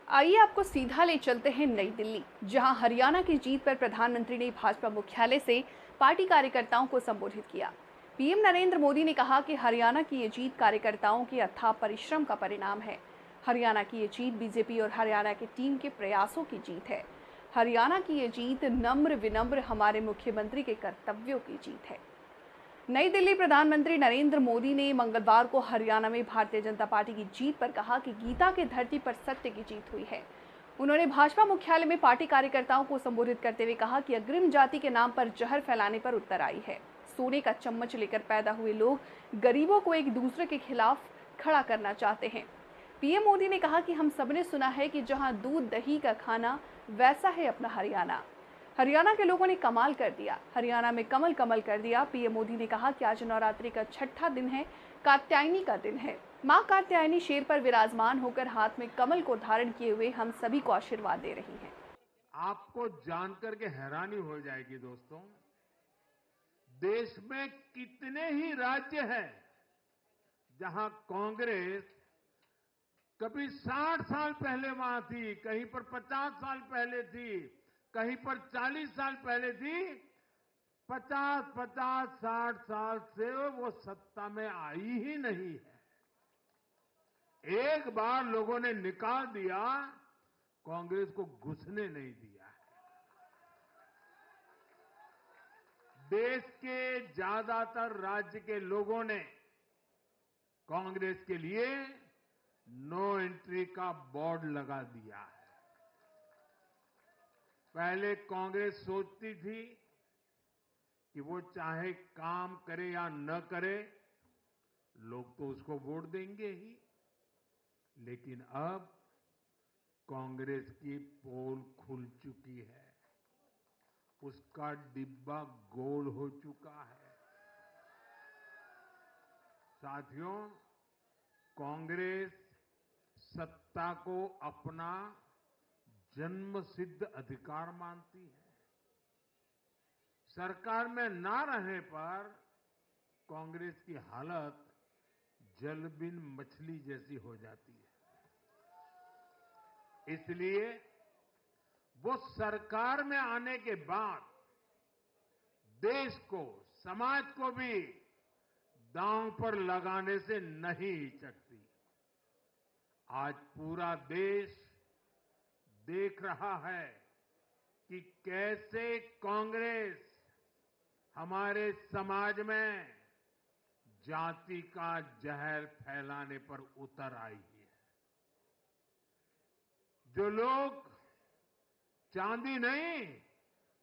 आइए आपको सीधा ले चलते हैं नई दिल्ली, जहां हरियाणा की जीत पर प्रधानमंत्री ने भाजपा मुख्यालय से पार्टी कार्यकर्ताओं को संबोधित किया। पीएम नरेंद्र मोदी ने कहा कि हरियाणा की ये जीत कार्यकर्ताओं के अथाह परिश्रम का परिणाम है। हरियाणा की ये जीत बीजेपी और हरियाणा की टीम के प्रयासों की जीत है। हरियाणा की ये जीत नम्र विनम्र हमारे मुख्यमंत्री के कर्तव्यों की जीत है। नई दिल्ली। प्रधानमंत्री नरेंद्र मोदी ने मंगलवार को हरियाणा में भारतीय जनता पार्टी की जीत पर कहा कि गीता की धरती पर सत्य की जीत हुई है। उन्होंने भाजपा मुख्यालय में पार्टी कार्यकर्ताओं को संबोधित करते हुए कहा कि अग्रिम जाति के नाम पर जहर फैलाने पर उत्तर आई है। सोने का चम्मच लेकर पैदा हुए लोग गरीबों को एक दूसरे के खिलाफ खड़ा करना चाहते हैं। पीएम मोदी ने कहा कि हम सबने सुना है कि जहां दूध दही का खाना, वैसा है अपना हरियाणा। हरियाणा के लोगों ने कमाल कर दिया, हरियाणा में कमल कमल कर दिया। पीएम मोदी ने कहा कि आज नवरात्रि का छठा दिन है, कात्यायनी का दिन है। मां कात्यायनी शेर पर विराजमान होकर हाथ में कमल को धारण किए हुए हम सभी को आशीर्वाद दे रही हैं। आपको जानकर के हैरानी हो जाएगी दोस्तों, देश में कितने ही राज्य हैं जहां कांग्रेस कभी 60 साल पहले वहां थी, कहीं पर 50 साल पहले थी, कहीं पर 40 साल पहले थी। 50-50, 60 साल से वो सत्ता में आई ही नहीं है। एक बार लोगों ने निकाल दिया, कांग्रेस को घुसने नहीं दिया है। देश के ज्यादातर राज्य के लोगों ने कांग्रेस के लिए नो एंट्री का बोर्ड लगा दिया है। पहले कांग्रेस सोचती थी कि वो चाहे काम करे या न करे, लोग तो उसको वोट देंगे ही। लेकिन अब कांग्रेस की पोल खुल चुकी है, उसका डिब्बा गोल हो चुका है। साथियों, कांग्रेस सत्ता को अपना जन्मसिद्ध अधिकार मानती है। सरकार में ना रहने पर कांग्रेस की हालत जल बिन मछली जैसी हो जाती है। इसलिए वो सरकार में आने के बाद देश को, समाज को भी दांव पर लगाने से नहीं हिचकती। आज पूरा देश देख रहा है कि कैसे कांग्रेस हमारे समाज में जाति का जहर फैलाने पर उतर आई है। जो लोग चांदी नहीं,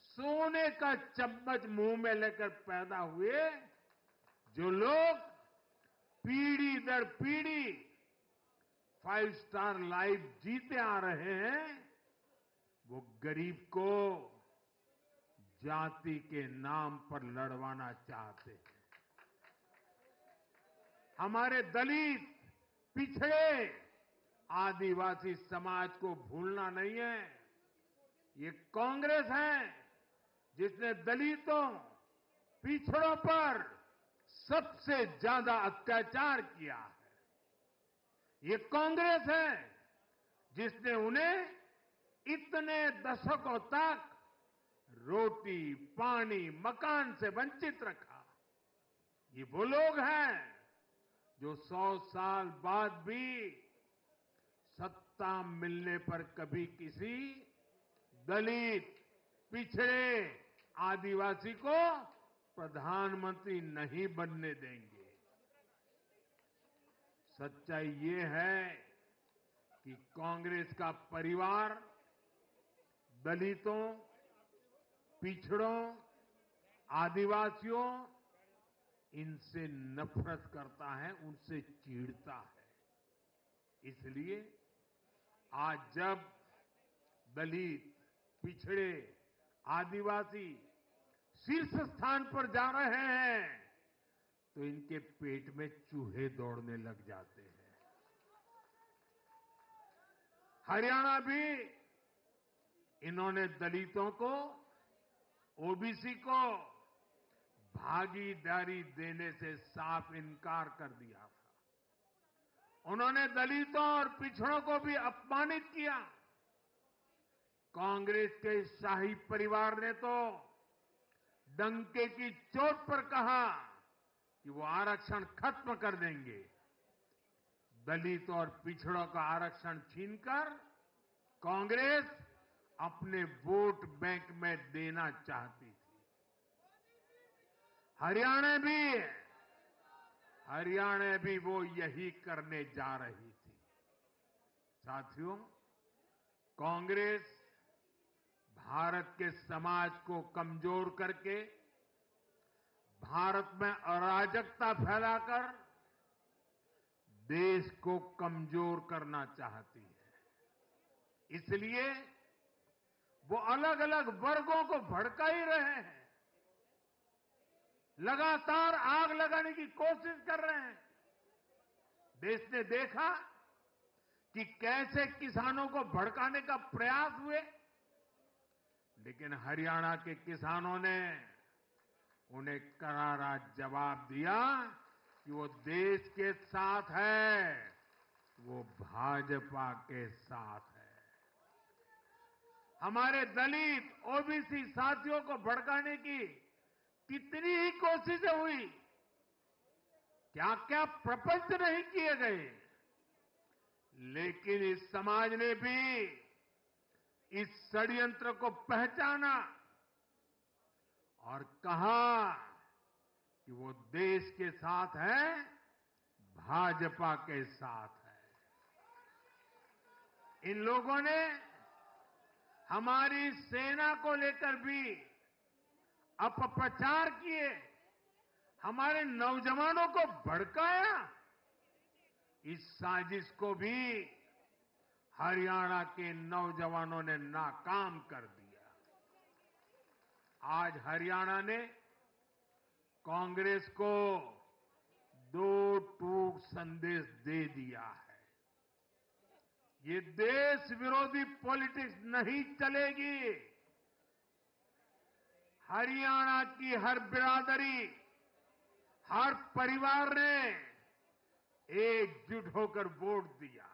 सोने का चम्मच मुंह में लेकर पैदा हुए, जो लोग पीढ़ी दर पीढ़ी 5 स्टार लाइफ जीते आ रहे हैं, वो गरीब को जाति के नाम पर लड़वाना चाहते हैं। हमारे दलित, पिछड़े, आदिवासी समाज को भूलना नहीं है। ये कांग्रेस है जिसने दलितों, पिछड़ों पर सबसे ज्यादा अत्याचार किया है। ये कांग्रेस है जिसने उन्हें इतने दशकों तक रोटी, पानी, मकान से वंचित रखा। ये वो लोग हैं जो 100 साल बाद भी सत्ता मिलने पर कभी किसी दलित, पिछड़े, आदिवासी को प्रधानमंत्री नहीं बनने देंगे। सच्चाई ये है कि कांग्रेस का परिवार दलितों, पिछड़ों, आदिवासियों, इनसे नफरत करता है, उनसे चिढ़ता है। इसलिए आज जब दलित, पिछड़े, आदिवासी शीर्ष स्थान पर जा रहे हैं, तो इनके पेट में चूहे दौड़ने लग जाते हैं। हरियाणा भी इन्होंने दलितों को, ओबीसी को भागीदारी देने से साफ इनकार कर दिया था। उन्होंने दलितों और पिछड़ों को भी अपमानित किया। कांग्रेस के शाही परिवार ने तो डंके की चोट पर कहा कि वो आरक्षण खत्म कर देंगे। दलित और पिछड़ों का आरक्षण छीनकर कांग्रेस अपने वोट बैंक में देना चाहती थी। हरियाणा भी वो यही करने जा रही थी। साथियों, कांग्रेस भारत के समाज को कमजोर करके, भारत में अराजकता फैलाकर देश को कमजोर करना चाहती है। इसलिए वो अलग अलग वर्गों को भड़का ही रहे हैं, लगातार आग लगाने की कोशिश कर रहे हैं। देश ने देखा कि कैसे किसानों को भड़काने का प्रयास हुए, लेकिन हरियाणा के किसानों ने उन्हें करारा जवाब दिया कि वो देश के साथ है, वो भाजपा के साथ है। हमारे दलित, ओबीसी साथियों को भड़काने की कितनी ही कोशिशें हुई, क्या क्या प्रपंच नहीं किए गए, लेकिन इस समाज ने भी इस षड्यंत्र को पहचाना और कहा कि वो देश के साथ है, भाजपा के साथ है। इन लोगों ने हमारी सेना को लेकर भी अपप्रचार किए, हमारे नौजवानों को भड़काया। इस साजिश को भी हरियाणा के नौजवानों ने नाकाम कर दिया। आज हरियाणा ने कांग्रेस को दो टूक संदेश दे दिया है। ये देश विरोधी पॉलिटिक्स नहीं चलेगी। हरियाणा की हर बिरादरी, हर परिवार ने एकजुट होकर वोट दिया,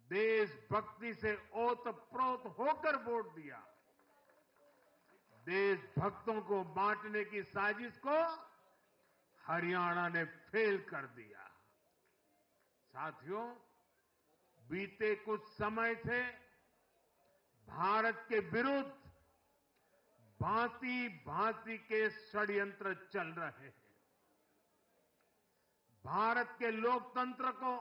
देशभक्ति से ओतप्रोत होकर वोट दिया। देशभक्तों को बांटने की साजिश को हरियाणा ने फेल कर दिया। साथियों, बीते कुछ समय से भारत के विरुद्ध भांति भांति के षड्यंत्र चल रहे हैं। भारत के लोकतंत्र को,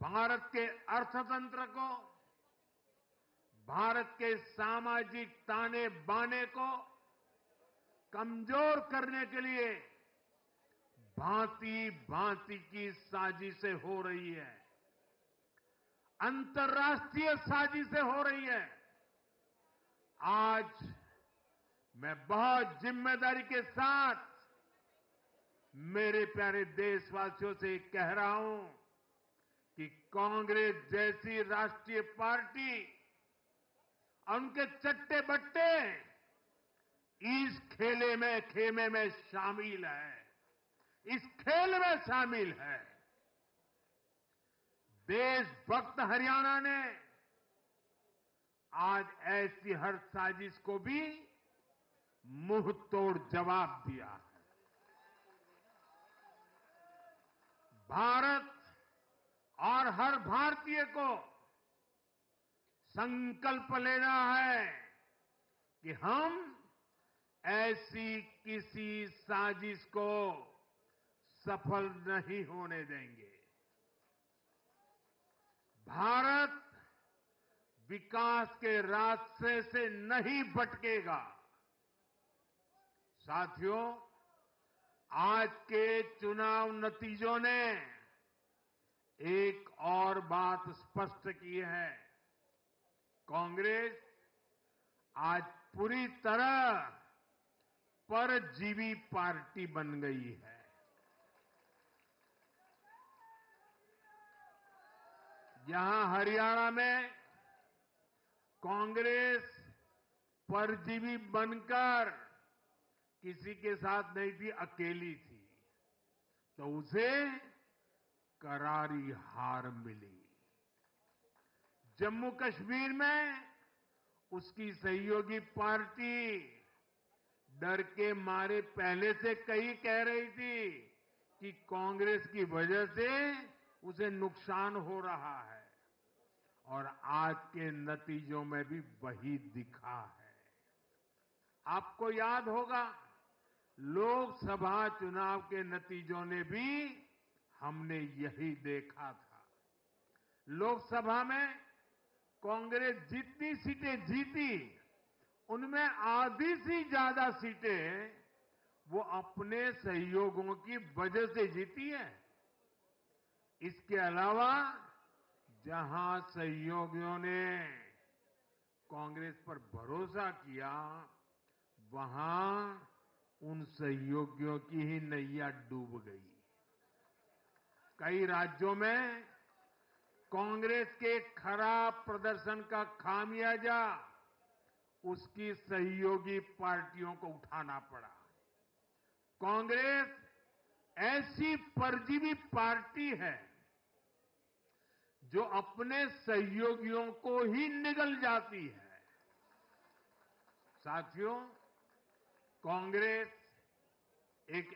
भारत के अर्थतंत्र को, भारत के सामाजिक ताने बाने को कमजोर करने के लिए भांति भांति की साजिशें हो रही है, अंतर्राष्ट्रीय साजिशें हो रही है। आज मैं बहुत जिम्मेदारी के साथ मेरे प्यारे देशवासियों से कह रहा हूं कि कांग्रेस जैसी राष्ट्रीय पार्टी और उनके चट्टे बट्टे इस खेमे में शामिल है, इस खेल में शामिल है। देशभक्त हरियाणा ने आज ऐसी हर साजिश को भी मुंह तोड़ जवाब दिया है। भारत और हर भारतीय को संकल्प लेना है कि हम ऐसी किसी साजिश को सफल नहीं होने देंगे। भारत विकास के रास्ते से नहीं भटकेगा। साथियों, आज के चुनाव नतीजों ने एक और बात स्पष्ट की है। कांग्रेस आज पूरी तरह परजीवी पार्टी बन गई है। यहां हरियाणा में कांग्रेस परजीवी बनकर किसी के साथ नहीं थी, अकेली थी, तो उसे करारी हार मिली। जम्मू कश्मीर में उसकी सहयोगी पार्टी डर के मारे पहले से कई कह रही थी कि कांग्रेस की वजह से उसे नुकसान हो रहा है, और आज के नतीजों में भी वही दिखा है। आपको याद होगा, लोकसभा चुनाव के नतीजों ने भी हमने यही देखा था। लोकसभा में कांग्रेस जितनी सीटें जीती, उनमें आधी से ज्यादा सीटें वो अपने सहयोगियों की वजह से जीती है। इसके अलावा जहां सहयोगियों ने कांग्रेस पर भरोसा किया, वहां उन सहयोगियों की ही नैया डूब गई। कई राज्यों में कांग्रेस के खराब प्रदर्शन का खामियाजा उसकी सहयोगी पार्टियों को उठाना पड़ा। कांग्रेस ऐसी परजीवी पार्टी है जो अपने सहयोगियों को ही निगल जाती है। साथियों, कांग्रेस एक